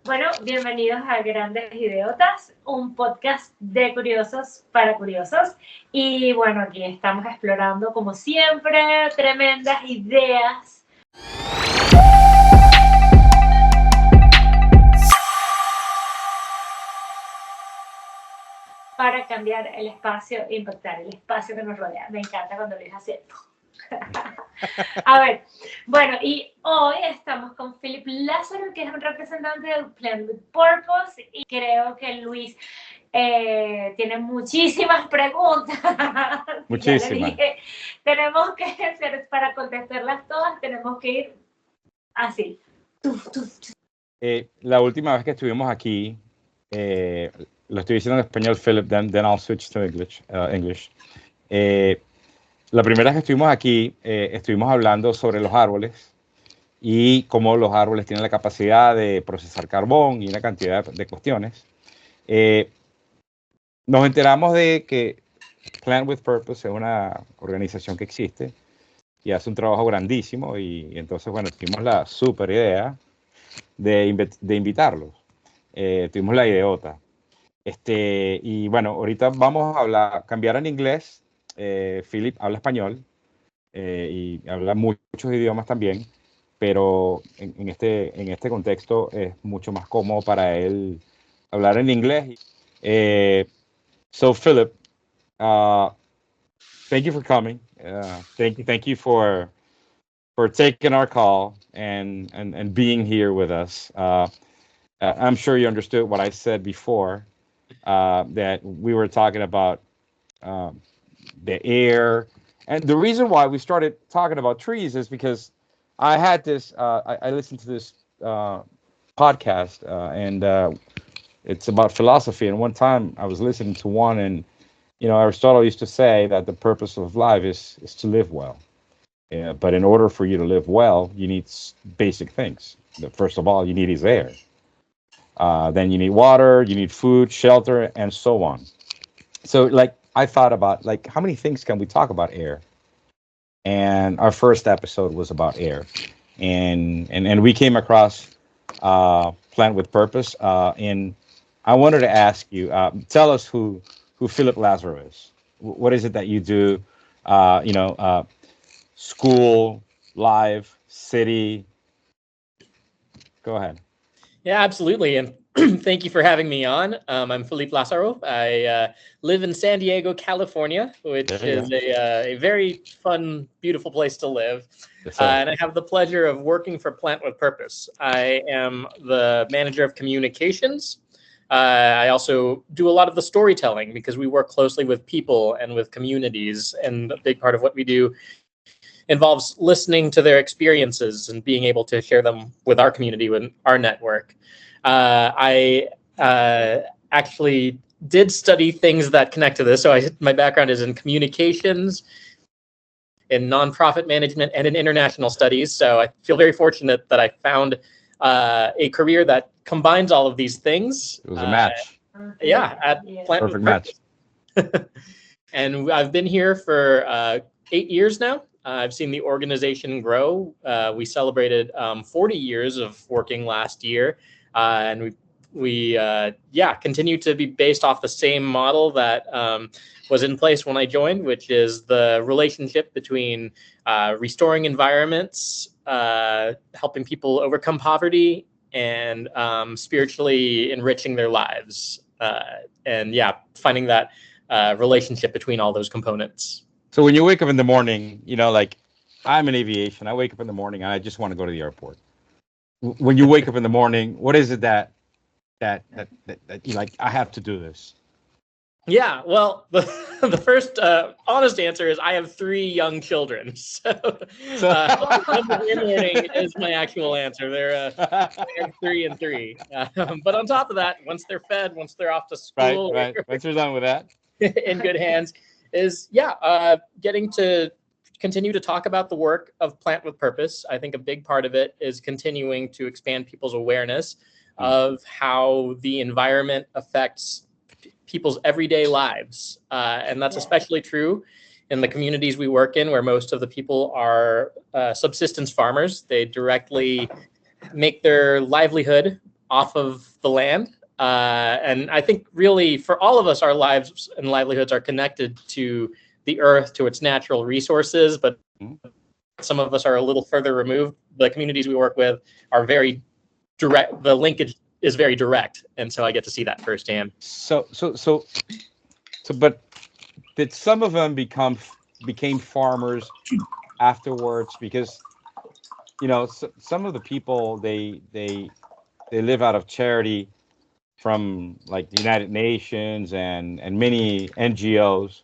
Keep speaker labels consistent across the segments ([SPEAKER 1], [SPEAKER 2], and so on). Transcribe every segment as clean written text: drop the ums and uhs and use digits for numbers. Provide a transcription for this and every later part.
[SPEAKER 1] Bueno, bienvenidos a Grandes Ideotas, un podcast de curiosos para curiosos. Y bueno, aquí estamos explorando, como siempre, tremendas ideas. Para cambiar el espacio, impactar el espacio que nos rodea. Me encanta cuando lo dices así. A ver, bueno, y hoy estamos con Philippe Lazaro, que es un representante del Plant With Purpose, y creo que Luis tiene muchísimas preguntas.
[SPEAKER 2] Muchísimas.
[SPEAKER 1] Ya le dije, tenemos que hacer, para contestarlas todas, tenemos que ir así.
[SPEAKER 2] La última vez que estuvimos aquí, lo estoy diciendo en español, Philip, then I'll switch to English. La primera vez que estuvimos aquí, estuvimos hablando sobre los árboles y cómo los árboles tienen la capacidad de procesar carbón y una cantidad de cuestiones. Nos enteramos de que Plant With Purpose es una organización que existe y hace un trabajo grandísimo, y entonces, bueno, tuvimos la super idea de invitarlos. Tuvimos la ideota. Y bueno, ahorita vamos a cambiar en inglés. Philip habla español y habla muchos idiomas también, pero en este contexto es mucho más cómodo para él hablar en inglés. So Philip, thank you for coming. Thank you for taking our call and being here with us. I'm sure you understood what I said before, that we were talking about the air. And the reason why we started talking about trees is because I had this, I listened to this podcast, and it's about philosophy. And one time I was listening to one, and, you know, Aristotle used to say that the purpose of life is to live well. But in order for you to live well, you need basic things. First of all, you need is air. Then you need water, you need food, shelter, and so on. So, like, I thought about, like, how many things can we talk about air? And our first episode was about air. And we came across Plant With Purpose. And I wanted to ask you, tell us who Philippe Lazaro is. What is it that you do? School, life, city. Go ahead.
[SPEAKER 3] Yeah, absolutely. And thank you for having me on. I'm Philippe Lazaro. I live in San Diego, California, which is a very fun, beautiful place to live.
[SPEAKER 2] Yes,
[SPEAKER 3] and I have the pleasure of working for Plant With Purpose. I am the manager of communications. I also do a lot of the storytelling because we work closely with people and with communities. And a big part of what we do involves listening to their experiences and being able to share them with our community, with our network. I actually did study things that connect to this. So my background is in communications, in nonprofit management, and in international studies. So I feel very fortunate that I found a career that combines all of these things.
[SPEAKER 2] It was a match.
[SPEAKER 3] At Plant With
[SPEAKER 2] Perfect
[SPEAKER 3] Purpose. And I've been here for 8 years now. I've seen the organization grow. We celebrated 40 years of working last year. And we continue to be based off the same model that was in place when I joined, which is the relationship between restoring environments, helping people overcome poverty, and spiritually enriching their lives. Finding that relationship between all those components.
[SPEAKER 2] So when you wake up in the morning, you know, like, I'm in aviation. I wake up in the morning and I just want to go to the airport. When you wake up in the morning, what is it that you like? I have to do this.
[SPEAKER 3] Yeah, well, the first honest answer is I have 3 young children. So the morning is my actual answer. They're 3 and 3. But on top of that, once they're fed, once they're off to school,
[SPEAKER 2] right. Once you're done with that,
[SPEAKER 3] in good hands, is getting to continue to talk about the work of Plant With Purpose. I think a big part of it is continuing to expand people's awareness of how the environment affects people's everyday lives. And that's especially true in the communities we work in, where most of the people are subsistence farmers. They directly make their livelihood off of the land. And I think really for all of us, our lives and livelihoods are connected to the earth, to its natural resources, but some of us are a little further removed. The communities we work with are very direct. The linkage is very direct. And so I get to see that firsthand.
[SPEAKER 2] So, but did some of them became farmers afterwards? Because, some of the people, they live out of charity from like the United Nations and many NGOs.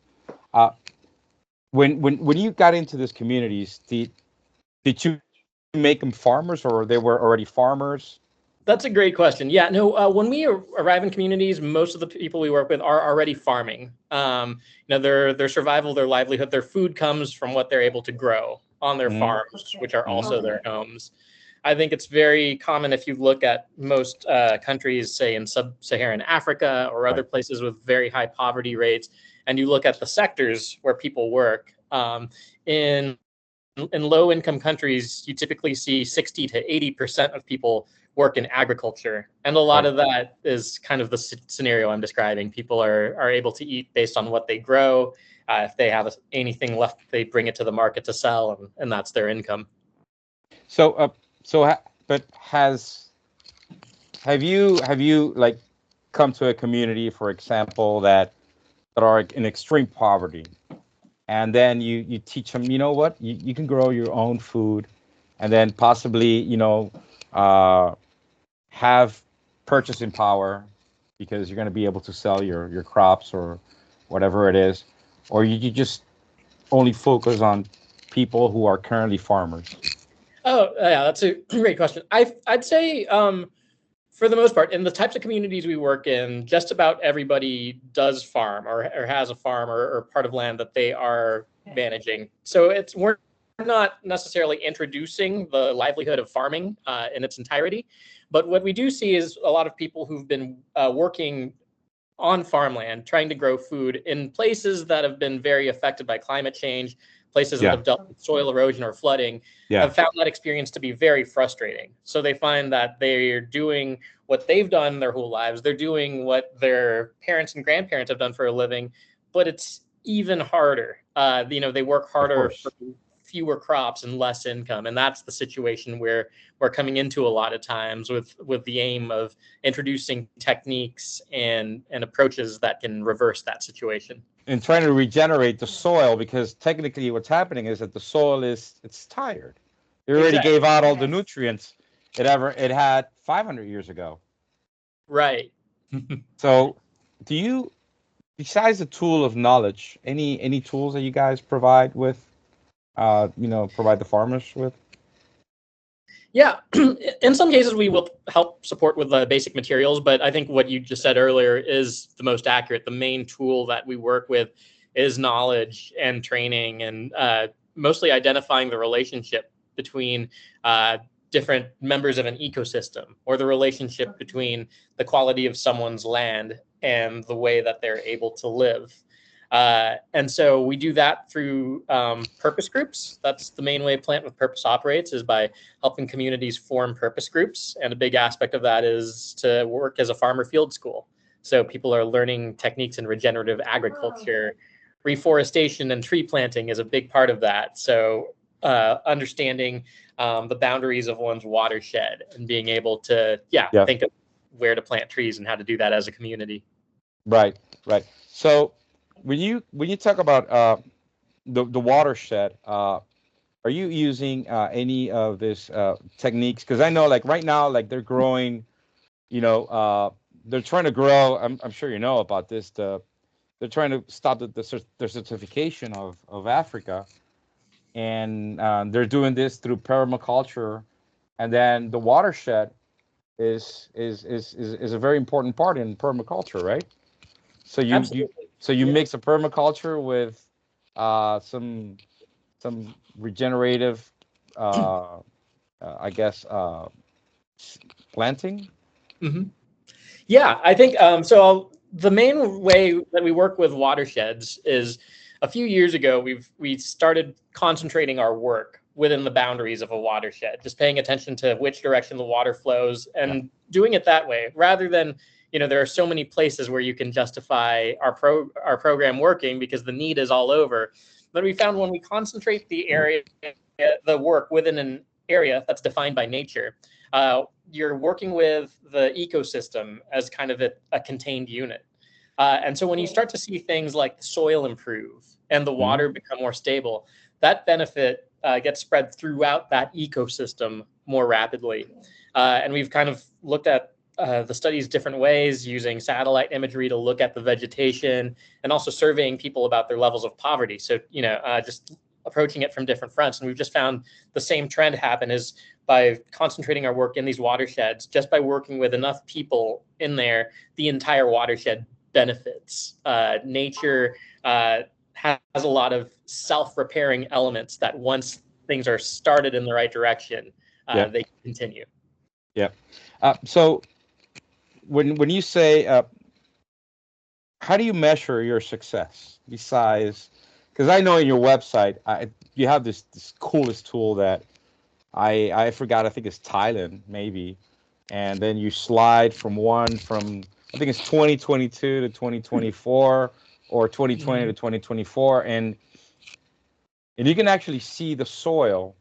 [SPEAKER 2] When you got into these communities, did you make them farmers, or they were already farmers?
[SPEAKER 3] That's a great question. Yeah, no, when we arrive in communities, most of the people we work with are already farming. Their survival, their livelihood, their food comes from what they're able to grow on their farms, which are also their homes. I think it's very common if you look at most countries, say in sub-Saharan Africa or other places with very high poverty rates, and you look at the sectors where people work. In low-income countries, you typically see 60 to 80% of people work in agriculture. And a lot of that is kind of the scenario I'm describing. People are able to eat based on what they grow. If they have anything left, they bring it to the market to sell, and that's their income.
[SPEAKER 2] But have you like come to a community, for example, that are in extreme poverty, and then you teach them, you can grow your own food, and then possibly, have purchasing power because you're going to be able to sell your crops or whatever it is, or you just only focus on people who are currently farmers?
[SPEAKER 3] Oh, yeah, that's a great question. I'd say for the most part, in the types of communities we work in, just about everybody does farm or has a farm or part of land that they are managing. So we're not necessarily introducing the livelihood of farming in its entirety. But what we do see is a lot of people who've been working on farmland, trying to grow food in places that have been very affected by climate change, places that have dealt with soil erosion or flooding, have found that experience to be very frustrating. So they find that they're doing what they've done their whole lives. They're doing what their parents and grandparents have done for a living, but it's even harder. They work harder for fewer crops and less income. And that's the situation where we're coming into a lot of times with the aim of introducing techniques and approaches that can reverse that situation.
[SPEAKER 2] And trying to regenerate the soil, because technically what's happening is that the soil it's tired. It already gave out all the nutrients it had 500 years ago.
[SPEAKER 3] Right.
[SPEAKER 2] So do you, besides the tool of knowledge, any tools that you guys provide with, provide the farmers with?
[SPEAKER 3] Yeah, in some cases we will help support with the basic materials, but I think what you just said earlier is the most accurate. The main tool that we work with is knowledge and training, and mostly identifying the relationship between different members of an ecosystem, or the relationship between the quality of someone's land and the way that they're able to live. And so we do that through purpose groups. That's the main way Plant with Purpose operates, is by helping communities form purpose groups. And a big aspect of that is to work as a farmer field school. So people are learning techniques in regenerative agriculture. Reforestation and tree planting is a big part of that. So understanding the boundaries of one's watershed and being able to think of where to plant trees and how to do that as a community.
[SPEAKER 2] Right. So when you talk about the watershed, are you using any of this techniques? Because I know, like right now, like they're growing, they're trying to grow. I'm sure you know about this. They're trying to stop the desertification of Africa, and they're doing this through permaculture, and then the watershed is a very important part in permaculture, right? So you mix a permaculture with some regenerative, planting.
[SPEAKER 3] Mm-hmm. Yeah, I think so. The main way that we work with watersheds is, a few years ago we started concentrating our work within the boundaries of a watershed, just paying attention to which direction the water flows and doing it that way, rather than, there are so many places where you can justify our program working because the need is all over. But we found when we concentrate the work within an area that's defined by nature, you're working with the ecosystem as kind of a contained unit. And so when you start to see things like the soil improve and the water become more stable, that benefit gets spread throughout that ecosystem more rapidly. And we've kind of looked at the studies different ways, using satellite imagery to look at the vegetation, and also surveying people about their levels of poverty. So, just approaching it from different fronts. And we've just found the same trend happen is by concentrating our work in these watersheds, just by working with enough people in there, the entire watershed benefits. Nature has a lot of self-repairing elements that once things are started in the right direction, they continue.
[SPEAKER 2] Yeah. So when you say, how do you measure your success besides, because I know in your website, you have this coolest tool that I forgot, I think it's Thailand maybe. And then you slide from I think it's 2022 to 2024 or 2020 to 2024. And you can actually see the soil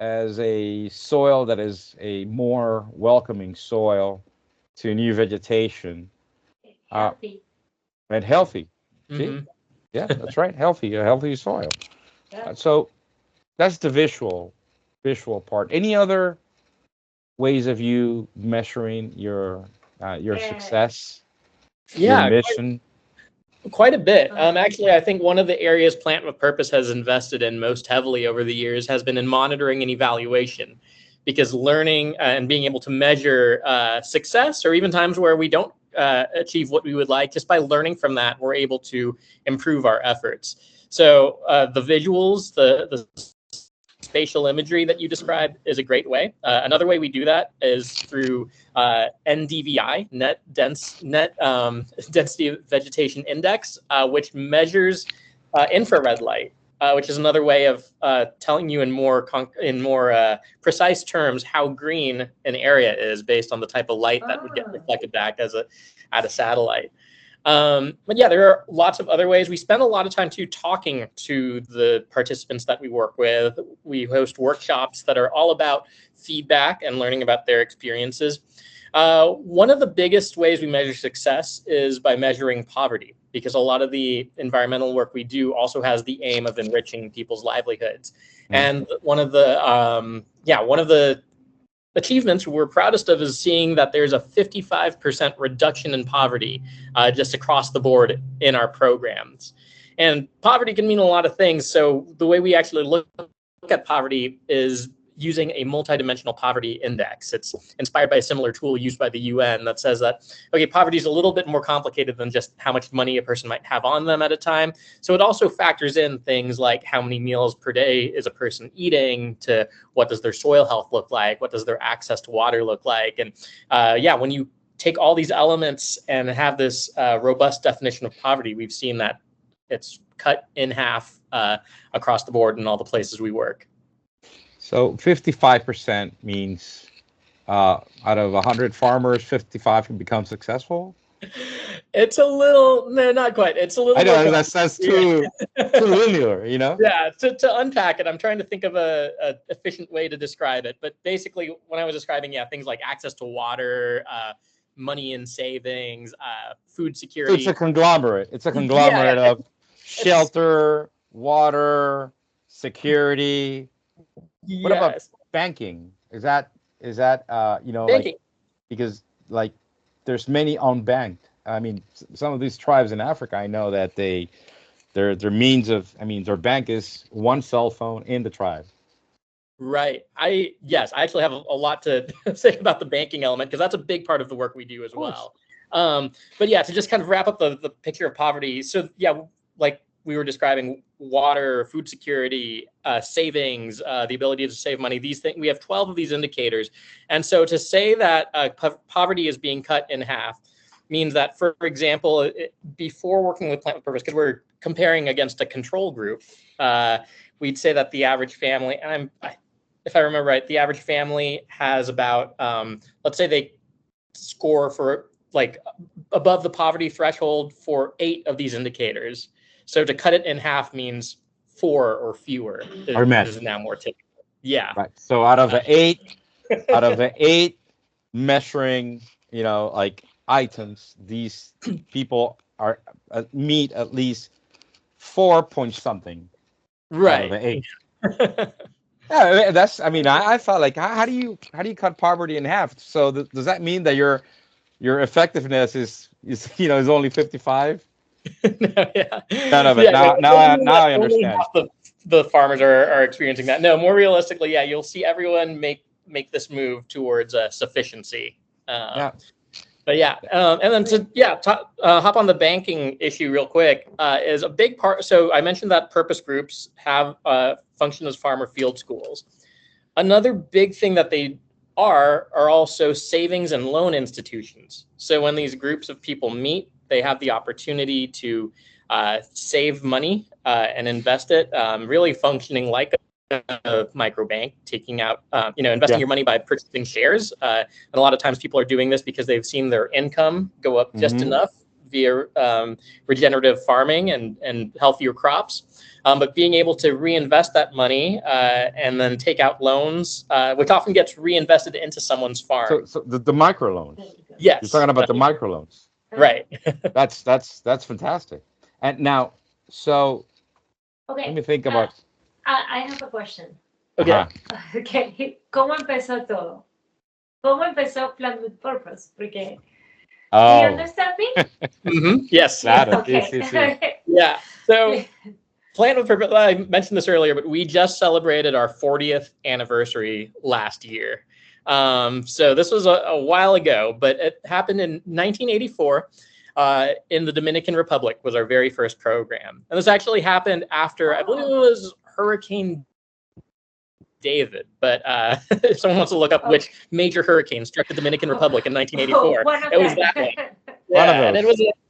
[SPEAKER 2] as a soil that is a more welcoming soil to new vegetation.
[SPEAKER 1] Healthy.
[SPEAKER 2] And healthy.
[SPEAKER 3] Mm-hmm.
[SPEAKER 2] See? Yeah, that's right. Healthy, a healthy soil.
[SPEAKER 1] Yeah.
[SPEAKER 2] So that's the visual part. Any other ways of you measuring your success, your mission?
[SPEAKER 3] Quite a bit. Actually, I think one of the areas Plant With Purpose has invested in most heavily over the years has been in monitoring and evaluation, because learning and being able to measure success, or even times where we don't achieve what we would like, just by learning from that, we're able to improve our efforts. So the visuals, the spatial imagery that you described is a great way. Another way we do that is through NDVI, Net Density Vegetation Index, which measures infrared light, which is another way of telling you in more precise terms how green an area is based on the type of light that would get reflected back at a satellite. But yeah, there are lots of other ways. We spend a lot of time too talking to the participants that we work with. We host workshops that are all about feedback and learning about their experiences. One of the biggest ways we measure success is by measuring poverty, because a lot of the environmental work we do also has the aim of enriching people's livelihoods. And one of the achievements we're proudest of is seeing that there's a 55% reduction in poverty just across the board in our programs. And poverty can mean a lot of things. So the way we actually look at poverty is using a multidimensional poverty index. It's inspired by a similar tool used by the UN that says that, okay, poverty is a little bit more complicated than just how much money a person might have on them at a time. So it also factors in things like how many meals per day is a person eating, to what does their soil health look like, what does their access to water look like. And when you take all these elements and have this robust definition of poverty, we've seen that it's cut in half across the board in all the places we work.
[SPEAKER 2] So 55% means out of 100 farmers, 55 can become successful?
[SPEAKER 3] It's a little, no, not quite. It's a little.
[SPEAKER 2] I know, that's too linear, you know?
[SPEAKER 3] Yeah, to unpack it, I'm trying to think of a efficient way to describe it. But basically, when I was describing, things like access to water, money in savings, food security.
[SPEAKER 2] So it's a conglomerate. It's a conglomerate of shelter, water, security. What about banking? Is that
[SPEAKER 3] banking?
[SPEAKER 2] Like, because like there's many unbanked. I mean, some of these tribes in Africa, I know that their means of, their bank is one cell phone in the tribe.
[SPEAKER 3] Right. I actually have a lot to say about the banking element, because that's a big part of the work we do as well. But yeah, to just kind of wrap up the picture of poverty. So yeah, like we were describing, water, food security, savings, the ability to save money, these things, we have 12 of these indicators. And so to say that poverty is being cut in half means that, for example, before working with Plant With Purpose, because we're comparing against a control group, we'd say that the average family, and if I remember right, the average family has about, let's say they score for like above the poverty threshold for 8 of these indicators. So to cut it in half means 4 or fewer is now more typical. Yeah.
[SPEAKER 2] Right. So out of the 8 measuring, like items, these people are meet at least 4 point something.
[SPEAKER 3] Right.
[SPEAKER 2] Out of the 8. Yeah, that's. I mean, I thought like, how do you cut poverty in half? So does that mean that your effectiveness is only 55?
[SPEAKER 3] No, yeah.
[SPEAKER 2] None of it. Now I understand.
[SPEAKER 3] The farmers are experiencing that. No, more realistically, yeah, you'll see everyone make this move towards sufficiency.
[SPEAKER 2] Yeah.
[SPEAKER 3] But yeah, and then hop on the banking issue real quick is a big part. So I mentioned that purpose groups have function as farmer field schools. Another big thing that they are also savings and loan institutions. So when these groups of people meet, they have the opportunity to save money and invest it, really functioning like a micro bank, taking out, investing your money by purchasing shares. And a lot of times people are doing this because they've seen their income go up just enough via regenerative farming and healthier crops. But being able to reinvest that money and then take out loans, which often gets reinvested into someone's farm.
[SPEAKER 2] So the microloans.
[SPEAKER 3] Yes.
[SPEAKER 2] You're talking about the microloans.
[SPEAKER 3] Right.
[SPEAKER 2] That's fantastic. And now, so let me think about.
[SPEAKER 1] I have a question.
[SPEAKER 3] Okay.
[SPEAKER 1] Okay. ¿Cómo empezó todo? ¿Cómo empezó Plant with Purpose? Porque do you understand me?
[SPEAKER 3] Yes.
[SPEAKER 2] Claro.
[SPEAKER 1] Okay.
[SPEAKER 2] Sí.
[SPEAKER 3] Yeah. So Plant with Purpose, I mentioned this earlier, but we just celebrated our 40th anniversary last year. So this was a while ago, but it happened in 1984 in the Dominican Republic was our very first program. And this actually happened after, I believe it was Hurricane David, but if someone wants to look up which major hurricane struck the Dominican Republic in 1984, it was that one. Yeah, and it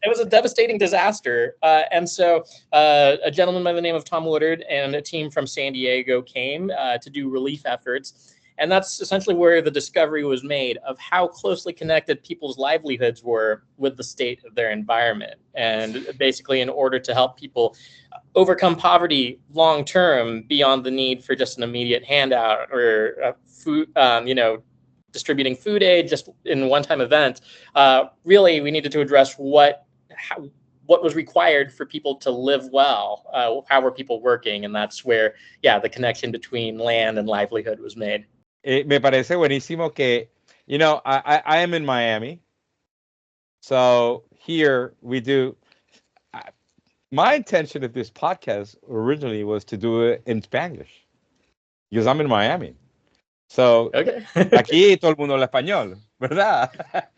[SPEAKER 3] was a devastating disaster. And so a gentleman by the name of Tom Woodard and a team from San Diego came to do relief efforts. And that's essentially where the discovery was made of how closely connected people's livelihoods were with the state of their environment. And basically, in order to help people overcome poverty long term beyond the need for just an immediate handout or food, distributing food aid just in one-time event, really we needed to address what was required for people to live well. How were people working? And that's where, the connection between land and livelihood was made.
[SPEAKER 2] Me parece buenísimo que, I am in Miami. So here we do. My intention of this podcast originally was to do it in Spanish because I'm in Miami. So aquí todo el mundo habla español, ¿verdad?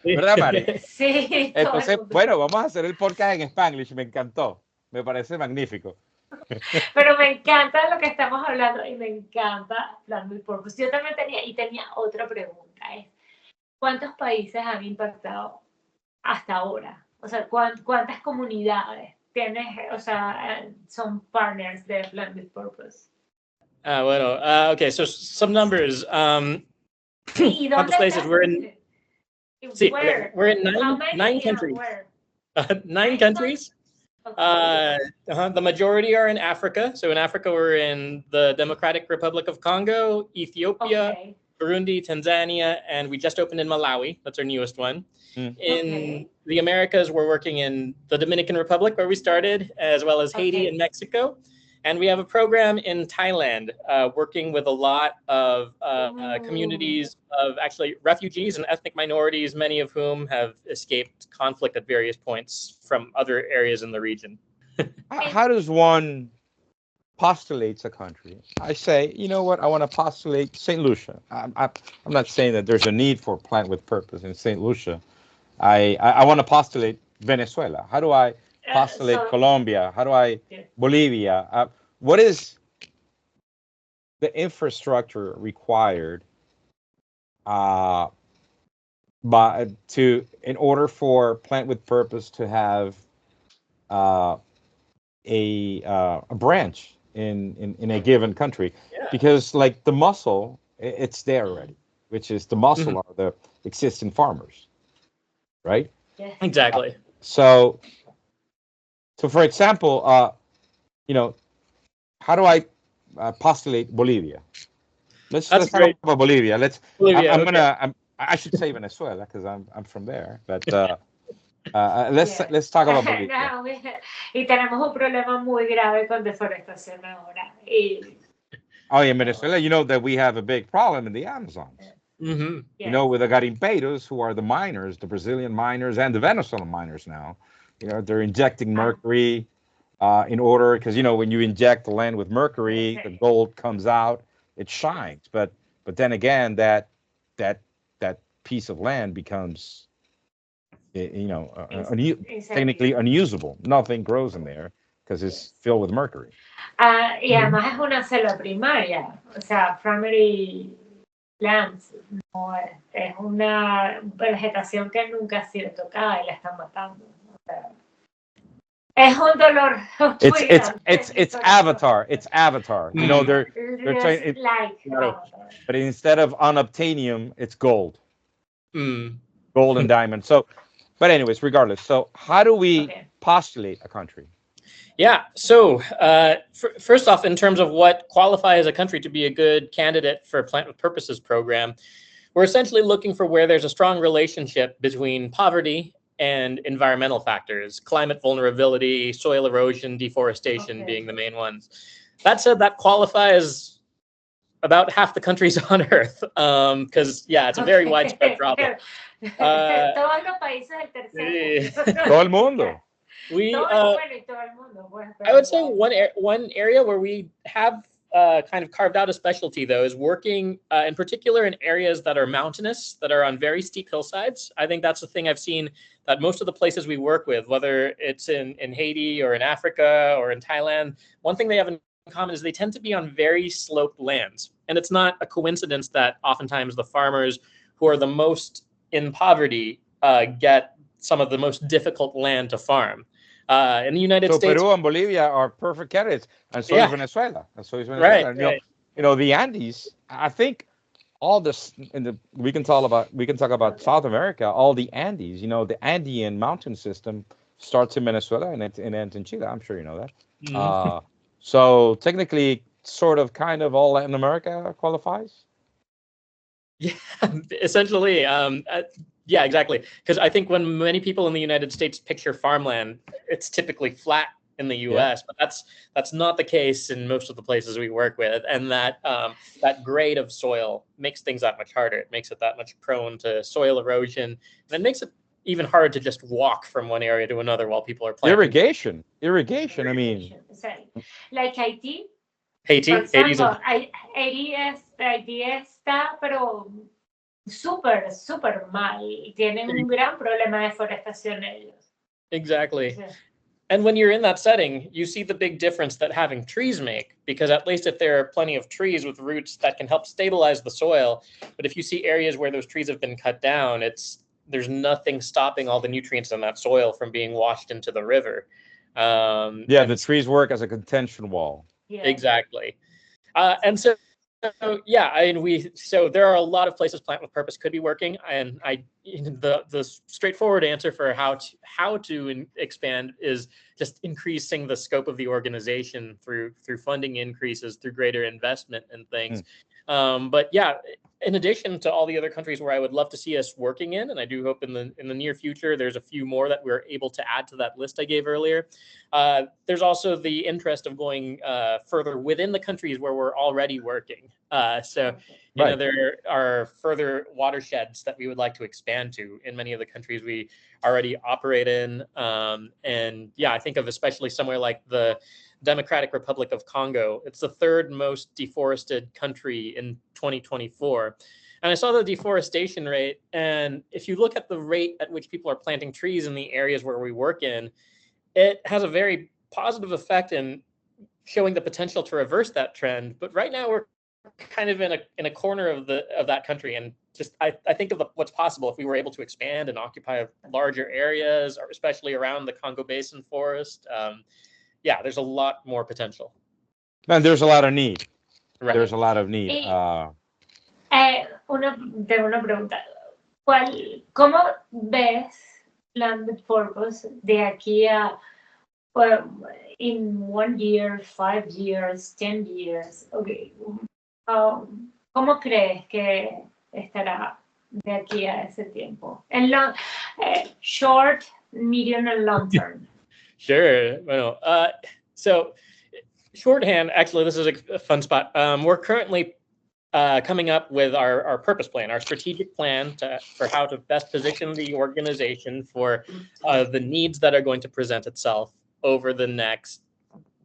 [SPEAKER 2] ¿Verdad, Mari?
[SPEAKER 1] Sí.
[SPEAKER 2] Entonces, bueno, vamos a hacer el podcast en Spanglish. Me encantó. Me parece magnífico.
[SPEAKER 1] Pero me encanta lo que estamos hablando y me encanta Plant with Purpose. Yo también tenía otra pregunta. ¿Cuántos países han impactado hasta ahora? O sea, ¿cuántas comunidades tienes? O sea, son partners de Plant with Purpose.
[SPEAKER 3] Okay, so some numbers.
[SPEAKER 1] ¿Y dónde
[SPEAKER 3] places we're in?
[SPEAKER 1] Where?
[SPEAKER 3] We're in nine countries. 9 countries.
[SPEAKER 1] Okay.
[SPEAKER 3] The majority are in Africa. So in Africa, we're in the Democratic Republic of Congo, Ethiopia, Burundi, Tanzania, and we just opened in Malawi. That's our newest one. In the Americas, we're working in the Dominican Republic, where we started, as well as Haiti and Mexico. And we have a program in Thailand, working with a lot of communities of actually refugees and ethnic minorities, many of whom have escaped conflict at various points from other areas in the region.
[SPEAKER 2] How does one postulate a country? I say, you know what, I want to postulate St. Lucia. I'm not saying that there's a need for Plant with Purpose in St. Lucia. I want to postulate Venezuela. How do I postulate Colombia? How do I Bolivia? What is the infrastructure required in order for Plant with Purpose to have a branch in a given country,
[SPEAKER 3] Yeah.
[SPEAKER 2] because like the muscle, it's there already, which is the muscle
[SPEAKER 3] Mhm.
[SPEAKER 2] are the existing farmers, right?
[SPEAKER 1] Yes.
[SPEAKER 3] Exactly.
[SPEAKER 2] So for example, how do I postulate Bolivia? Let's
[SPEAKER 3] That's
[SPEAKER 2] talk
[SPEAKER 3] great.
[SPEAKER 2] about Bolivia.
[SPEAKER 3] Bolivia, okay.
[SPEAKER 2] I should say Venezuela because I'm from there, but
[SPEAKER 1] Yes.
[SPEAKER 2] let's talk about Bolivia.
[SPEAKER 1] No, y tenemos un problema muy grave con deforestación ahora. Y,
[SPEAKER 2] Oh, in Venezuela, you know that we have a big problem in the Amazons.
[SPEAKER 3] Hmm.
[SPEAKER 2] You know,
[SPEAKER 1] yes.
[SPEAKER 2] with the garimpeiros, who are the miners, the Brazilian miners and the Venezuelan miners now. You know, they're injecting mercury in order, because when you inject the land with mercury, the gold comes out, it shines. But then again, that piece of land becomes technically unusable. Nothing grows in there because it's filled with mercury.
[SPEAKER 1] Y además es una selva primaria, o sea, primary lands, no es una vegetación que nunca ha sido tocada y la están matando. O sea, es un dolor.
[SPEAKER 2] It's Avatar. It's Avatar. You know, they're trying. But instead of unobtainium, it's gold. Gold and diamond. So, but anyways, regardless. So, how do we postulate a country?
[SPEAKER 3] Yeah. So first off, in terms of what qualifies a country to be a good candidate for Plant with Purposes program, we're essentially looking for where there's a strong relationship between poverty and environmental factors, climate vulnerability, soil erosion, deforestation being the main ones. That said, that qualifies about half the countries on Earth, because it's a very widespread problem.
[SPEAKER 1] Todos los países del tercer mundo.
[SPEAKER 2] Todo el mundo.
[SPEAKER 3] I would say one area where we have kind of carved out a specialty, though, is working in particular in areas that are mountainous, that are on very steep hillsides. I think that's the thing I've seen, that most of the places we work with, whether it's in Haiti or in Africa or in Thailand, one thing they have in common is they tend to be on very sloped lands. And it's not a coincidence that oftentimes the farmers who are the most in poverty get some of the most difficult land to farm. In the United States,
[SPEAKER 2] Peru and Bolivia are perfect candidates, and so is Venezuela. And so is Venezuela.
[SPEAKER 3] Right.
[SPEAKER 2] The Andes. I think all this we can talk about South America. All the Andes. The Andean mountain system starts in Venezuela and it ends in Chile. I'm sure you know that.
[SPEAKER 3] Mm-hmm.
[SPEAKER 2] So technically, sort of, kind of all Latin America qualifies.
[SPEAKER 3] Yeah, essentially. Yeah, exactly. Because I think when many people in the United States picture farmland, it's typically flat in the U.S., but that's not the case in most of the places we work with. And that grade of soil makes things that much harder. It makes it that much prone to soil erosion, and it makes it even harder to just walk from one area to another while people are planting.
[SPEAKER 2] Irrigation. I mean,
[SPEAKER 1] like Haiti.
[SPEAKER 3] Haiti
[SPEAKER 1] está, pero súper mal. Tienen un gran problema de deforestación ellos.
[SPEAKER 3] Exactly. And when you're in that setting, you see the big difference that having trees make, because at least if there are plenty of trees with roots that can help stabilize the soil, but if you see areas where those trees have been cut down, there's nothing stopping all the nutrients in that soil from being washed into the river.
[SPEAKER 2] The trees work as a contention wall.
[SPEAKER 1] Yeah.
[SPEAKER 3] Exactly. And so there are a lot of places Plant with Purpose could be working, and the straightforward answer for how to expand is just increasing the scope of the organization through funding increases, through greater investment and things. But in addition to all the other countries where I would love to see us working in, and I do hope in the near future there's a few more that we're able to add to that list I gave earlier. There's also the interest of going further within the countries where we're already working. There are further watersheds that we would like to expand to in many of the countries we already operate in. I think of especially somewhere like the Democratic Republic of Congo. It's the third most deforested country in 2024. And I saw the deforestation rate. And if you look at the rate at which people are planting trees in the areas where we work in, it has a very positive effect in showing the potential to reverse that trend. But right now we're kind of in a corner of that country. And just I think of what's possible if we were able to expand and occupy larger areas, or especially around the Congo Basin forest. There's a lot more potential.
[SPEAKER 2] Man, there's a lot of need.
[SPEAKER 3] Right.
[SPEAKER 2] There's a lot of need.
[SPEAKER 1] Tengo una pregunta. ¿Cómo ves Plant with Purpose de aquí a in 1 year, 5 years, 10 years? Okay. ¿Cómo crees que estará de aquí a ese tiempo? En short, medium, and long term.
[SPEAKER 3] Sure. Well, so shorthand, actually, this is a fun spot. We're currently coming up with our purpose plan, our strategic plan for how to best position the organization for the needs that are going to present itself over the next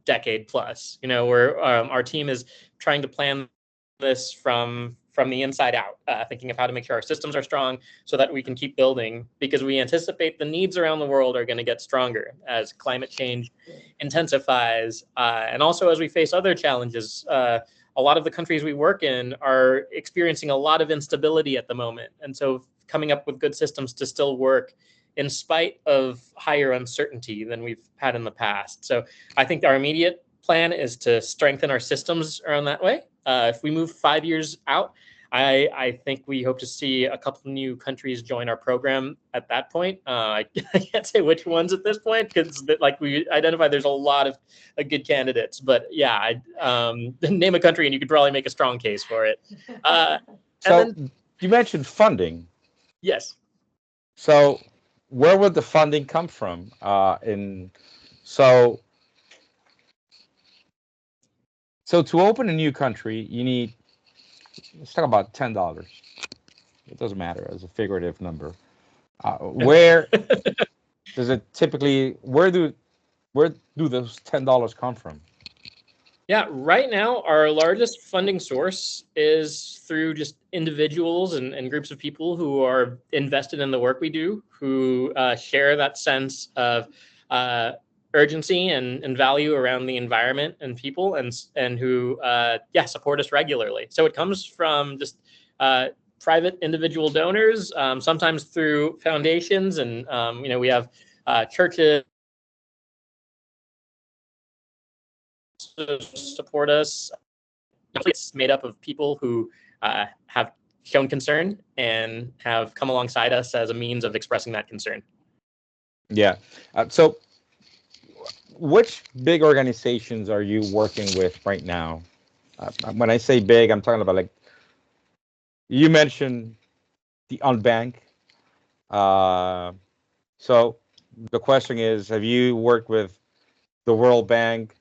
[SPEAKER 3] decade plus. Our team is trying to plan this from the inside out, thinking of how to make sure our systems are strong so that we can keep building, because we anticipate the needs around the world are going to get stronger as climate change intensifies, and also as we face other challenges. A lot of the countries we work in are experiencing a lot of instability at the moment. And so coming up with good systems to still work in spite of higher uncertainty than we've had in the past. So I think our immediate plan is to strengthen our systems around that way. If we move 5 years out, I think we hope to see a couple of new countries join our program at that point. I can't say which ones at this point, because like we identified, there's a lot of good candidates. But yeah, name a country and you could probably make a strong case for it.
[SPEAKER 2] So you mentioned funding.
[SPEAKER 3] Yes.
[SPEAKER 2] So where would the funding come from? So to open a new country, you need, let's talk about $10. It doesn't matter as a figurative number. Where does it typically? Where do those $10 come from?
[SPEAKER 3] Yeah, right now our largest funding source is through just individuals and groups of people who are invested in the work we do, who share that sense of urgency and value around the environment and people, and who support us regularly. So it comes from just private individual donors, sometimes through foundations, and we have churches support us. It's made up of people who have shown concern and have come alongside us as a means of expressing that concern.
[SPEAKER 2] Yeah. So which big organizations are you working with right now? When I say big, I'm talking about, like, you mentioned the unbanked. So the question is, have you worked with the World Bank,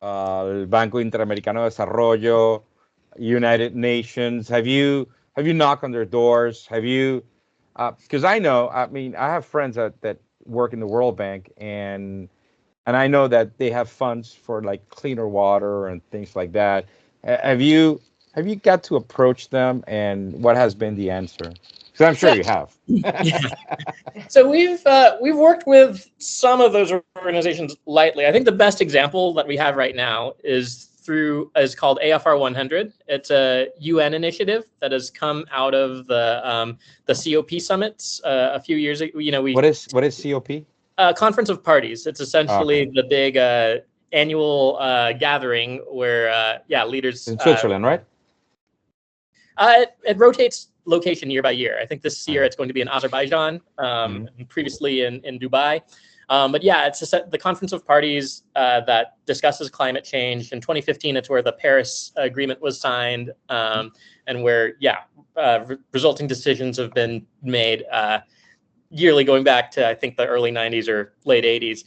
[SPEAKER 2] el Banco Interamericano de Desarrollo, United Nations? Have you knocked on their doors? Have you? Because I have friends that work in the World Bank, and I know that they have funds for, like, cleaner water and things like that. Have you got to approach them, and what has been the answer? Because I'm sure you have.
[SPEAKER 3] So we've worked with some of those organizations lightly. I think the best example that we have right now is called AFR 100. It's a UN initiative that has come out of the COP summits a few years ago.
[SPEAKER 2] What is COP?
[SPEAKER 3] Conference of Parties. It's essentially the big annual gathering where leaders
[SPEAKER 2] in Switzerland, right?
[SPEAKER 3] It rotates location year by year. I think this year it's going to be in Azerbaijan, and previously in Dubai. But yeah, it's the Conference of Parties that discusses climate change. In 2015, it's where the Paris Agreement was signed, and where resulting decisions have been made yearly, going back to, I think, the early 90s or late 80s.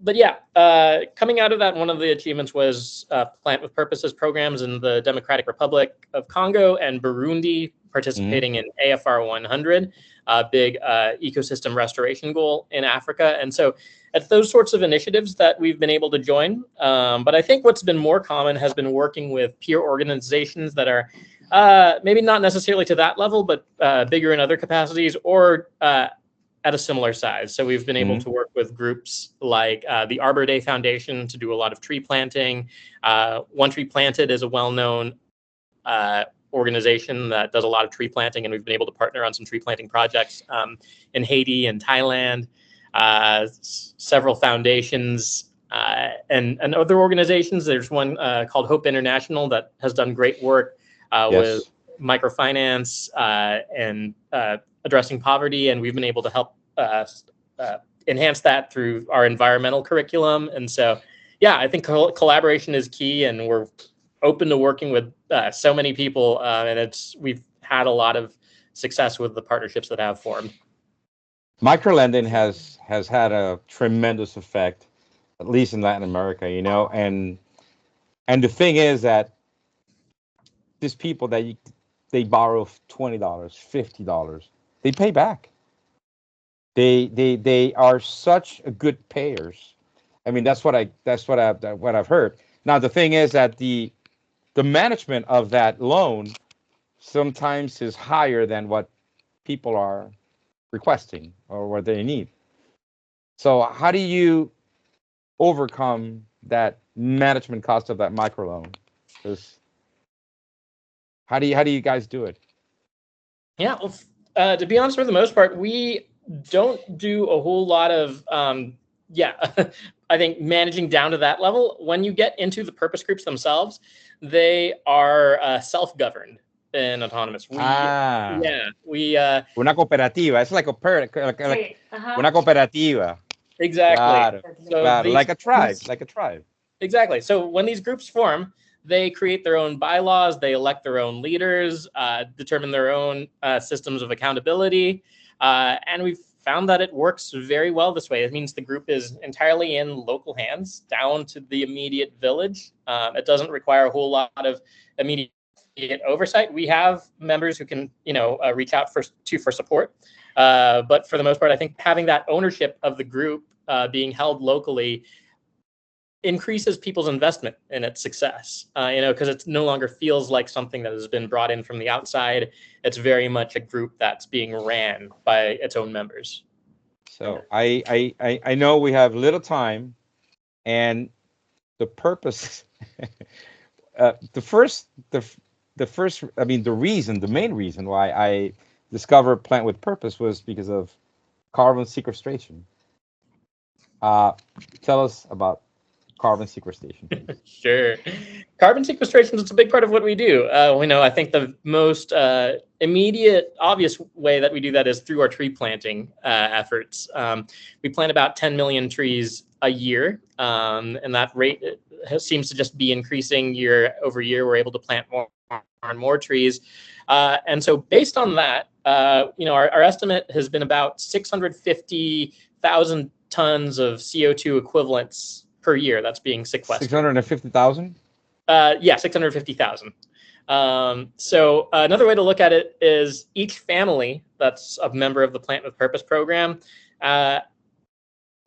[SPEAKER 3] But yeah, coming out of that, one of the achievements was Plant with Purpose's programs in the Democratic Republic of Congo and Burundi, participating in AFR 100, a big ecosystem restoration goal in Africa. And so it's those sorts of initiatives that we've been able to join. But I think what's been more common has been working with peer organizations that are maybe not necessarily to that level, but bigger in other capacities, or at a similar size. So we've been able to work with groups like the Arbor Day Foundation to do a lot of tree planting. One Tree Planted is a well-known organization that does a lot of tree planting, and we've been able to partner on some tree planting projects in Haiti and Thailand. Several foundations and other organizations. There's one called Hope International that has done great work with microfinance and addressing poverty, and we've been able to help enhance that through our environmental curriculum. And so, yeah, I think collaboration is key, and we're open to working with so many people, and we've had a lot of success with the partnerships that have formed.
[SPEAKER 2] Microlending has had a tremendous effect, at least in Latin America, and the thing is that these people that they borrow $20, $50, they pay back. They are such a good payers. I mean, that's what I've heard. Now the thing is that the management of that loan sometimes is higher than what people are requesting or what they need. So how do you overcome that management cost of that microloan? How do you guys do it?
[SPEAKER 3] Yeah, well, to be honest, for the most part, we don't do a whole lot of I think managing down to that level. When you get into the purpose groups themselves, they are self-governed and autonomous.
[SPEAKER 2] Una cooperativa. It's like una cooperativa.
[SPEAKER 3] Exactly.
[SPEAKER 2] Claro,
[SPEAKER 3] So
[SPEAKER 2] claro. Like a tribe.
[SPEAKER 3] Exactly. So when these groups form, they create their own bylaws, they elect their own leaders, determine their own systems of accountability, and we've found that it works very well this way. It means the group is entirely in local hands, down to the immediate village. It doesn't require a whole lot of immediate oversight. We have members who can, reach out for support, but for the most part, I think having that ownership of the group being held locally increases people's investment in its success, because it no longer feels like something that has been brought in from the outside. It's very much a group that's being ran by its own members.
[SPEAKER 2] So I know we have little time, and the purpose, the main reason why I discovered Plant with Purpose was because of carbon sequestration. Tell us about carbon sequestration.
[SPEAKER 3] Sure. Carbon sequestration is a big part of what we do. I think the most immediate, obvious way that we do that is through our tree planting efforts. We plant about 10 million trees a year, and that rate seems to just be increasing year over year. We're able to plant more and more trees. And so based on that, our estimate has been about 650,000 tons of CO2 equivalents per year that's being sequestered.
[SPEAKER 2] 650,000?
[SPEAKER 3] 650,000. So another way to look at it is each family that's a member of the Plant with Purpose program,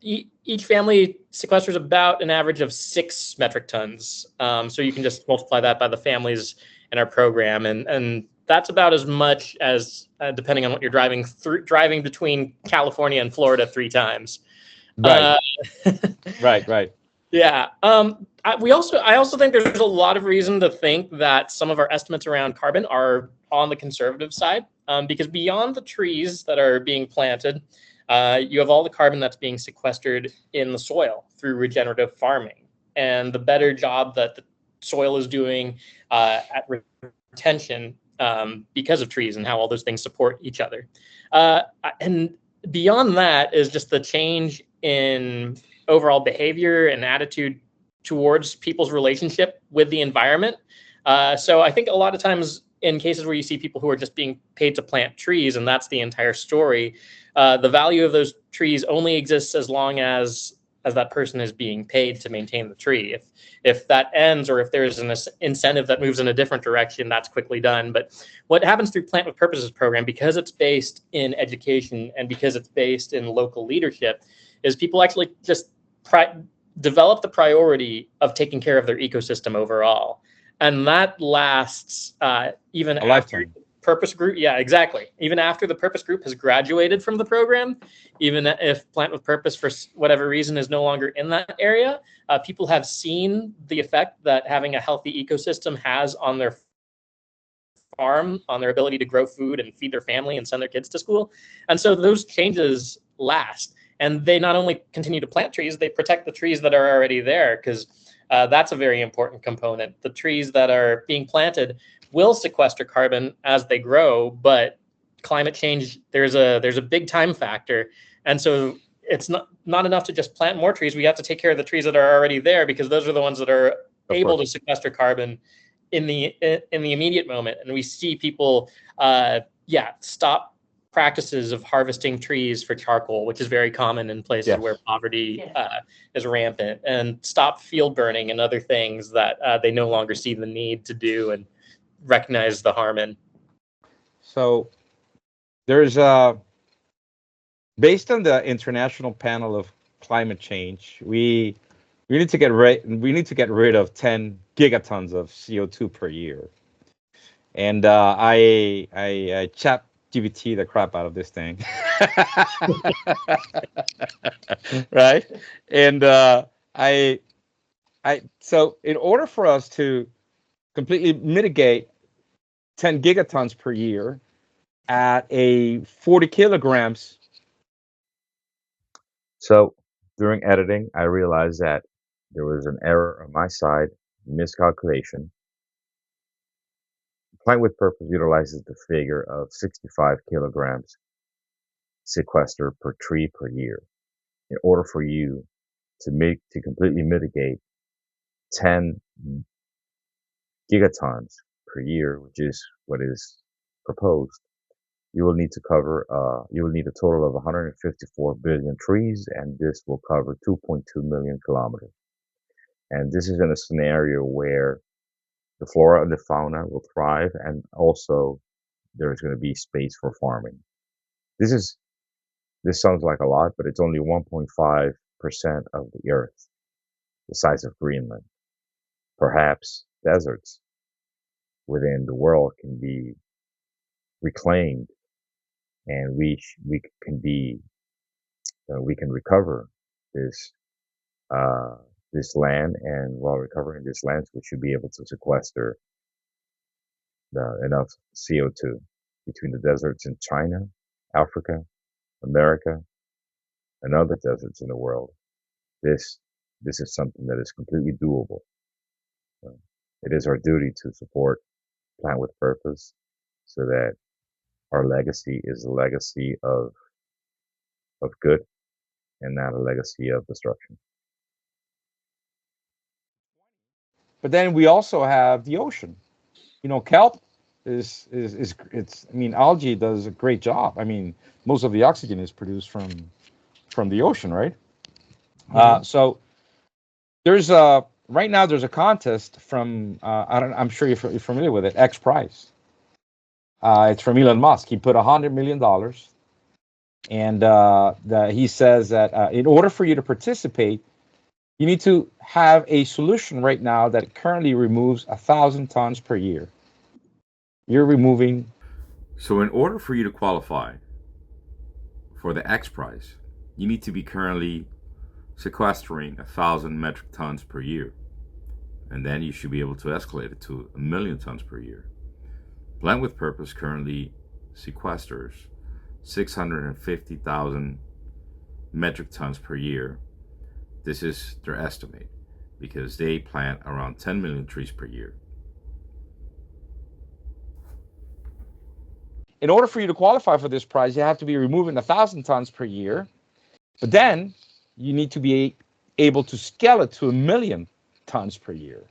[SPEAKER 3] each family sequesters about an average of 6 metric tons. So you can just multiply that by the families in our program, and that's about as much as, depending on what you're driving between California and Florida 3 times.
[SPEAKER 2] Right. Right.
[SPEAKER 3] Yeah. I also think there's a lot of reason to think that some of our estimates around carbon are on the conservative side, because beyond the trees that are being planted, you have all the carbon that's being sequestered in the soil through regenerative farming, and the better job that the soil is doing at retention because of trees and how all those things support each other. And beyond that is just the change in overall behavior and attitude towards people's relationship with the environment. So I think a lot of times in cases where you see people who are just being paid to plant trees, and that's the entire story, the value of those trees only exists as long as that person is being paid to maintain the tree. If that ends, or if there's an incentive that moves in a different direction, that's quickly done. But what happens through Plant with Purposes program, because it's based in education and because it's based in local leadership, is people actually just develop the priority of taking care of their ecosystem overall. And that lasts even after the purpose group. Yeah, exactly. Even after the purpose group has graduated from the program, even if Plant with Purpose for whatever reason is no longer in that area, people have seen the effect that having a healthy ecosystem has on their farm, on their ability to grow food and feed their family and send their kids to school. And so those changes last. And they not only continue to plant trees, they protect the trees that are already there, because that's a very important component. The trees that are being planted will sequester carbon as they grow, but climate change, there's a big time factor. And so it's not enough to just plant more trees. We have to take care of the trees that are already there, because those are the ones that are able to sequester carbon in the immediate moment. And we see people stop practices of harvesting trees for charcoal, which is very common in places where poverty is rampant, and stop field burning and other things that they no longer see the need to do and recognize the harm in.
[SPEAKER 2] So there's based on the International Panel of Climate Change, we need to get rid of 10 gigatons of CO2 per year. And I chat GPT the crap out of this thing. Right? And so in order for us to completely mitigate 10 gigatons per year at a 40 kilograms.
[SPEAKER 4] So during editing, I realized that there was an error on my side, miscalculation. Plant with Purpose utilizes the figure of 65 kilograms sequester per tree per year. In order for you to completely mitigate 10 gigatons per year, which is what is proposed, you will need a total of 154 billion trees, and this will cover 2.2 million kilometers. And this is in a scenario where the flora and the fauna will thrive, and also there's going to be space for farming. This sounds like a lot, but it's only 1.5% of the Earth, the size of Greenland. Perhaps deserts within the world can be reclaimed, and we can recover this land, and while recovering this land, we should be able to sequester enough CO2 between the deserts in China, Africa, America, and other deserts in the world. This is something that is completely doable. It is our duty to support Plant with Purpose, so that our legacy is a legacy of good and not a legacy of destruction.
[SPEAKER 2] But then we also have the ocean. Kelp is algae does a great job. Most of the oxygen is produced from the ocean, right? Mm-hmm. So there's right now there's a contest from I'm sure you're familiar with it, X Prize. It's from Elon Musk. He put $100 million, and he says that in order for you to participate, you need to have a solution right now that currently removes 1,000 tons per year. You're removing.
[SPEAKER 5] So in order for you to qualify for the X Prize, you need to be currently sequestering 1,000 metric tons per year. And then you should be able to escalate it to 1 million tons per year. Plant with Purpose currently sequesters 650,000 metric tons per year. This is their estimate, because they plant around 10 million trees per year.
[SPEAKER 2] In order for you to qualify for this prize, you have to be removing 1,000 tons per year, but then you need to be able to scale it to 1 million tons per year.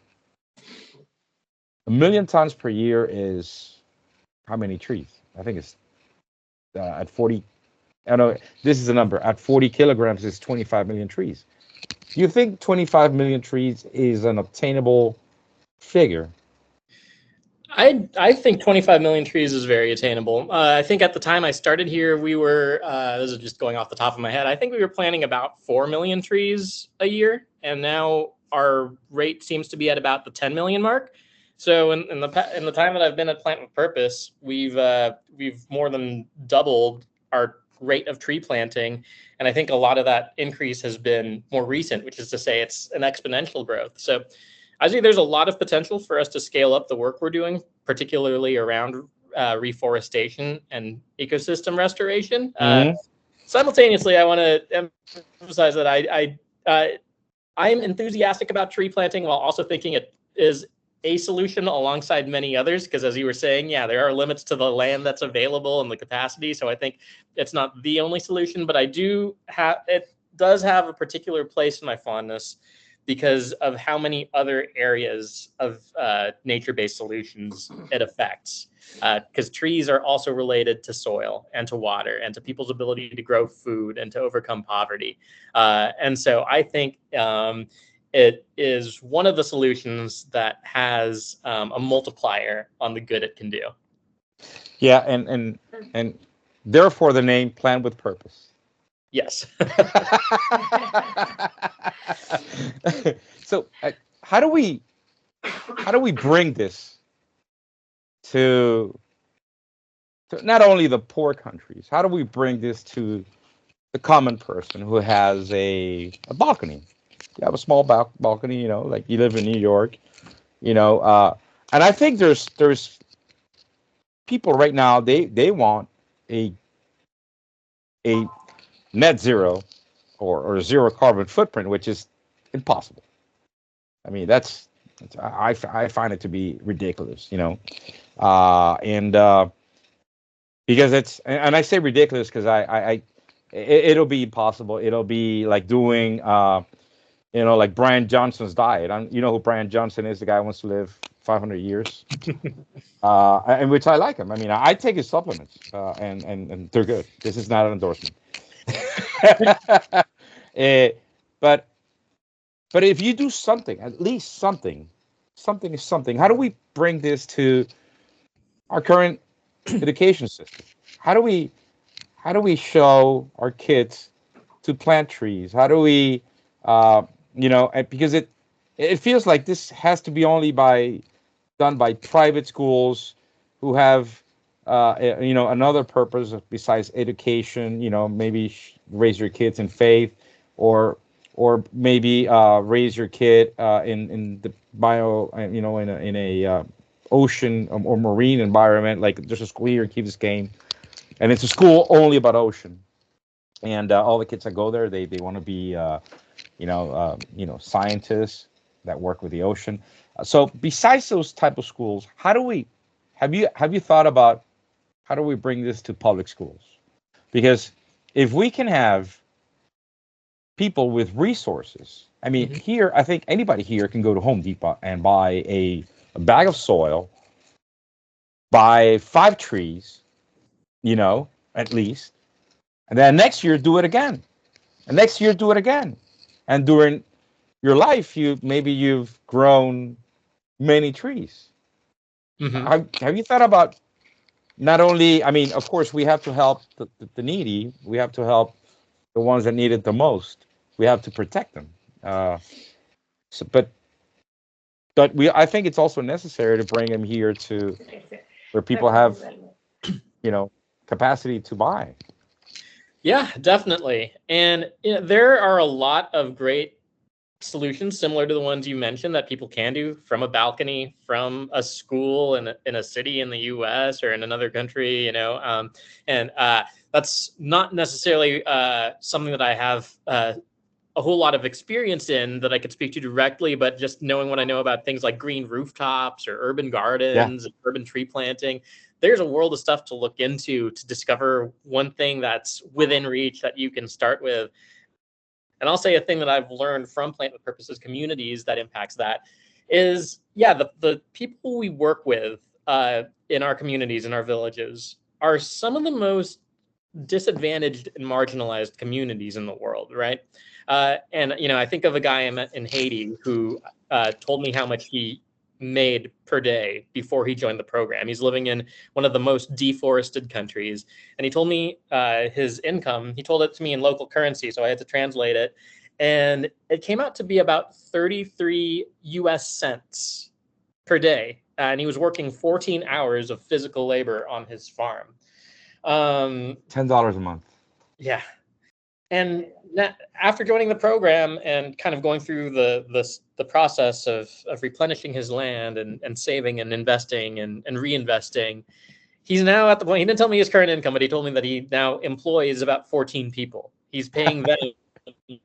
[SPEAKER 2] 1 million tons per year is how many trees? I think it's at 40. I know this is a number. At 40 kilograms is 25 million trees. Do you think 25 million trees is an obtainable figure?
[SPEAKER 3] I think 25 million trees is very attainable. I think at the time I started here, we were, this is just going off the top of my head, I think we were planting about 4 million trees a year, and now our rate seems to be at about the 10 million mark. So in the time that I've been at Plant with Purpose, we've more than doubled our rate of tree planting, and I think a lot of that increase has been more recent, which is to say it's an exponential growth. So I think there's a lot of potential for us to scale up the work we're doing, particularly around reforestation and ecosystem restoration. simultaneously, I want to emphasize that I'm enthusiastic about tree planting while also thinking it is a solution alongside many others, because as you were saying, yeah, there are limits to the land that's available and the capacity. So I think it's not the only solution, but it does have a particular place in my fondness because of how many other areas of nature-based solutions it affects. Because trees are also related to soil and to water and to people's ability to grow food and to overcome poverty. And so I think it is one of the solutions that has a multiplier on the good it can do.
[SPEAKER 2] Yeah, and therefore the name Plant with Purpose.
[SPEAKER 3] Yes.
[SPEAKER 2] So how do we bring this to not only the poor countries? How do we bring this to the common person who has a balcony? You have a small balcony, like you live in New York, and I think there's people right now, they want a net zero or zero carbon footprint, which is impossible. I mean, I find it to be ridiculous, because and I say ridiculous because it'll be impossible. It'll be like doing, like Brian Johnson's diet. You know who Brian Johnson is? The guy who wants to live 500 years, and which I like him. I mean, I take his supplements, and they're good. This is not an endorsement. But if you do something, at least something is something. How do we bring this to our current education system? How do we show our kids to plant trees? How do we, because it feels like this has to be only done by private schools who have, another purpose besides education. Maybe raise your kids in faith, or maybe raise your kid in the in a ocean or marine environment. Like there's a school here, Key Biscayne, and it's a school only about ocean. And all the kids that go there, they want to be, scientists that work with the ocean. So besides those type of schools, have you thought about how do we bring this to public schools? Because if we can have people with resources, I mean, here, I think anybody here can go to Home Depot and buy a bag of soil, buy 5 trees, at least. And then next year, do it again. And next year, do it again. And during your life, you've grown many trees. Have you thought about not only, I mean, of course, we have to help the needy. We have to help the ones that need it the most. We have to protect them. But I think it's also necessary to bring them here to where people have, capacity to buy.
[SPEAKER 3] Yeah, definitely. And there are a lot of great solutions similar to the ones you mentioned that people can do from a balcony, from a school in a city in the US or in another country, and that's not necessarily something that I have a whole lot of experience in that I could speak to directly, but just knowing what I know about things like green rooftops or urban gardens, urban tree planting, there's a world of stuff to look into to discover one thing that's within reach that you can start with. And I'll say a thing that I've learned from Plant with Purpose's communities that impacts that is, the people we work with in our communities, in our villages, are some of the most disadvantaged and marginalized communities in the world, right? And I think of a guy I met in Haiti who told me how much he made per day before he joined the program. He's living in one of the most deforested countries, and he told me his income. He told it to me in local currency, so I had to translate it, and it came out to be about 33 US cents per day, and he was working 14 hours of physical labor on his farm.
[SPEAKER 2] $10 a month.
[SPEAKER 3] Yeah. And after joining the program and kind of going through the process of replenishing his land and saving and investing and reinvesting, he's now at the point, he didn't tell me his current income, but he told me that he now employs about 14 people. He's paying them to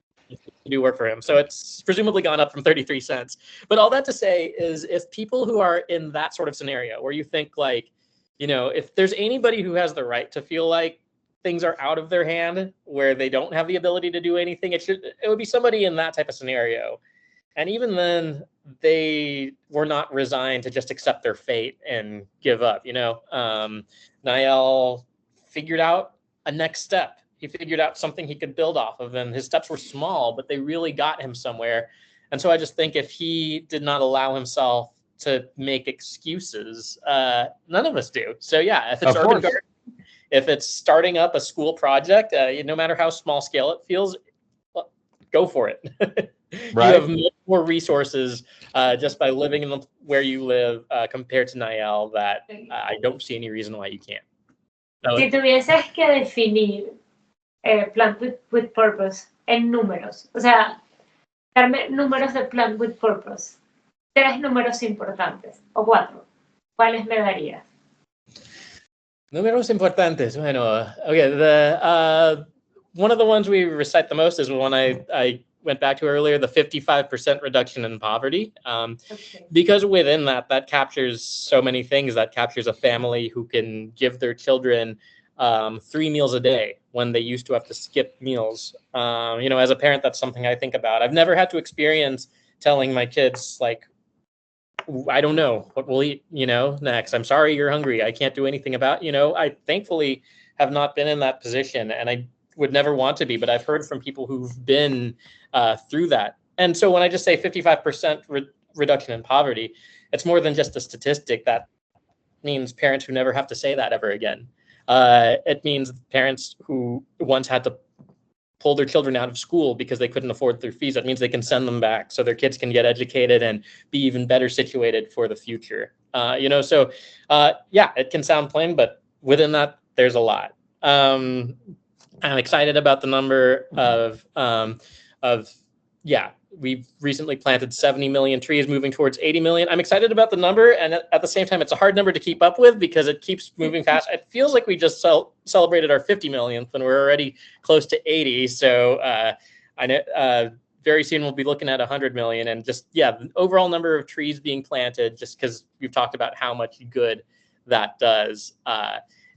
[SPEAKER 3] do work for him. So it's presumably gone up from 33 cents. But all that to say is, if people who are in that sort of scenario where you think like, you know, if there's anybody who has the right to feel like things are out of their hand, where they don't have the ability to do anything, it would be somebody in that type of scenario. And even then, they were not resigned to just accept their fate and give up. You know, Niall figured out a next step. He figured out something he could build off of, and his steps were small, but they really got him somewhere. And so I just think if he did not allow himself to make excuses, none of us do. So yeah, if it's urban gardening, if it's starting up a school project, no matter how small scale it feels, go for it. Right. You have more resources just by living in where you live compared to Niall, that I don't see any reason why you can't.
[SPEAKER 1] Si tuvieses que definir Plant with Purpose en números, o sea, darme números de Plant with Purpose, 3 números importantes, o 4, ¿cuáles me darías?
[SPEAKER 3] Números importantes. Bueno, okay. One of the ones we recite the most is the one I went back to earlier, the 55% reduction in poverty. Because within that captures so many things. That captures a family who can give their children 3 meals a day when they used to have to skip meals. You know, as a parent, that's something I think about. I've never had to experience telling my kids, like, I don't know what we'll eat, you know, next. I'm sorry you're hungry. I can't do anything about, you know, I thankfully have not been in that position, and I would never want to be, but I've heard from people who've been through that. And so when I just say 55% reduction in poverty, it's more than just a statistic. That means parents who never have to say that ever again. It means parents who once had to pull their children out of school because they couldn't afford their fees. That means they can send them back so their kids can get educated and be even better situated for the future. You know, so yeah, it can sound plain, but within that, there's a lot. I'm excited about the number of yeah, we've recently planted 70 million trees, moving towards 80 million. I'm excited about the number, and at the same time, it's a hard number to keep up with because it keeps moving fast. It feels like we just celebrated our 50 millionth, and we're already close to 80. So I know very soon we'll be looking at 100 million, and just, yeah, the overall number of trees being planted, just because we've talked about how much good that does,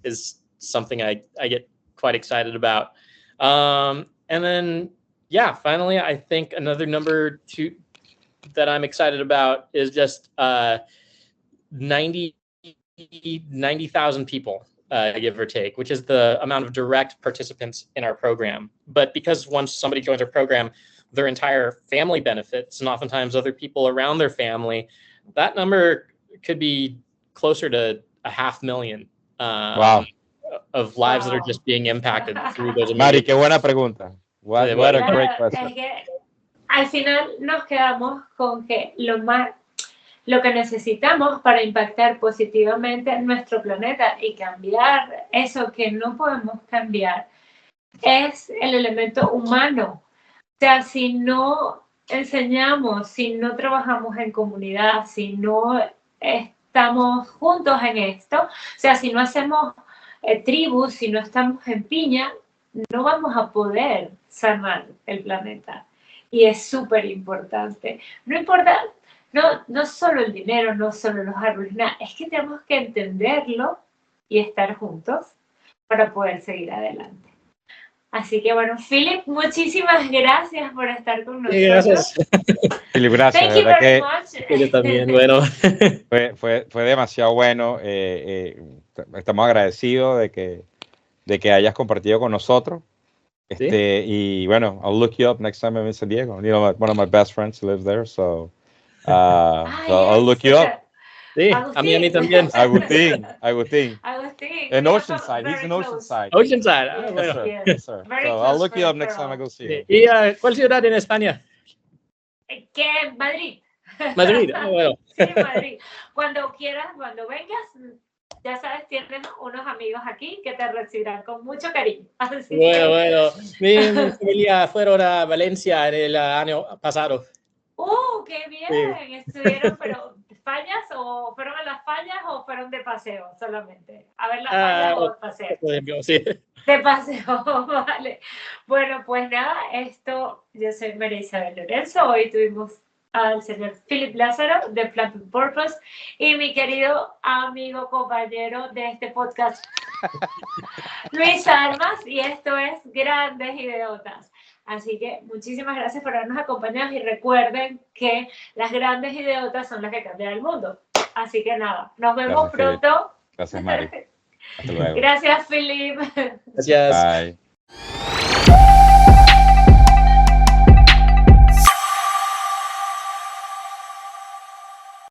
[SPEAKER 3] is something I get quite excited about. And then, yeah, finally, I think another number that I'm excited about is just 90,000 people, give or take, which is the amount of direct participants in our program. But because once somebody joins our program, their entire family benefits, and oftentimes other people around their family, that number could be closer to 500,000.
[SPEAKER 2] Wow.
[SPEAKER 3] Of lives that are just being impacted through those.
[SPEAKER 2] Mari, qué buena pregunta. What a great question.
[SPEAKER 1] Es que al final nos quedamos con que lo que necesitamos para impactar positivamente en nuestro planeta y cambiar eso que no podemos cambiar es el elemento humano. O sea, si no enseñamos, si no trabajamos en comunidad, si no estamos juntos en esto, o sea, si no hacemos tribus, si no estamos en piña, no vamos a poder sanar el planeta. Y es súper importante. No importa, no solo el dinero, no solo los árboles, nada, es que tenemos que entenderlo y estar juntos para poder seguir adelante. Así que bueno, Philip, muchísimas gracias por estar con nosotros.
[SPEAKER 3] Sí, gracias.
[SPEAKER 2] Philip, gracias.
[SPEAKER 1] Thank you very much.
[SPEAKER 3] Yo también, bueno.
[SPEAKER 2] Fue demasiado bueno. Estamos agradecidos de que hayas compartido con nosotros.
[SPEAKER 3] ¿Sí?
[SPEAKER 2] Y bueno, I'll look you up next time I'm in San Diego. You know, one of my best friends lives there, so I'll look you up.
[SPEAKER 3] Sí, a mí también.
[SPEAKER 2] Agustín. In
[SPEAKER 1] We
[SPEAKER 2] Oceanside. He's in Oceanside.
[SPEAKER 3] Oceanside. Ah, bueno.
[SPEAKER 2] Yes, sir.
[SPEAKER 1] Very
[SPEAKER 2] So
[SPEAKER 1] close,
[SPEAKER 2] I'll look you up
[SPEAKER 1] very
[SPEAKER 2] next time I
[SPEAKER 1] close.
[SPEAKER 2] go see you.
[SPEAKER 3] ¿Y cuál ciudad en España?
[SPEAKER 1] Que Madrid.
[SPEAKER 3] Madrid. Ah, bueno.
[SPEAKER 1] Sí, Madrid. Cuando quieras, cuando vengas, ya sabes, tienes unos amigos aquí que te recibirán con mucho cariño. Así
[SPEAKER 3] Bueno. Mi familia fueron a Valencia en el año pasado.
[SPEAKER 1] ¡Qué bien! Sí. Estuvieron, pero fallas o fueron a las fallas o fueron de paseo solamente? A ver las fallas o de paseo.
[SPEAKER 3] Sí.
[SPEAKER 1] De paseo, vale. Bueno, pues nada, yo soy María Isabel Lorenzo. Hoy tuvimos al señor Philippe Lazaro de Plant With Purpose y mi querido amigo, compañero de este podcast, Luis Armas, y esto es Grandes Ideotas. Así que muchísimas gracias por habernos acompañado y recuerden que las grandes ideotas son las que cambian el mundo. Así que nada, nos vemos
[SPEAKER 2] Gracias,
[SPEAKER 1] pronto.
[SPEAKER 2] Gracias, Mari. Hasta luego.
[SPEAKER 1] Gracias, Philippe.
[SPEAKER 3] Gracias.
[SPEAKER 2] Bye.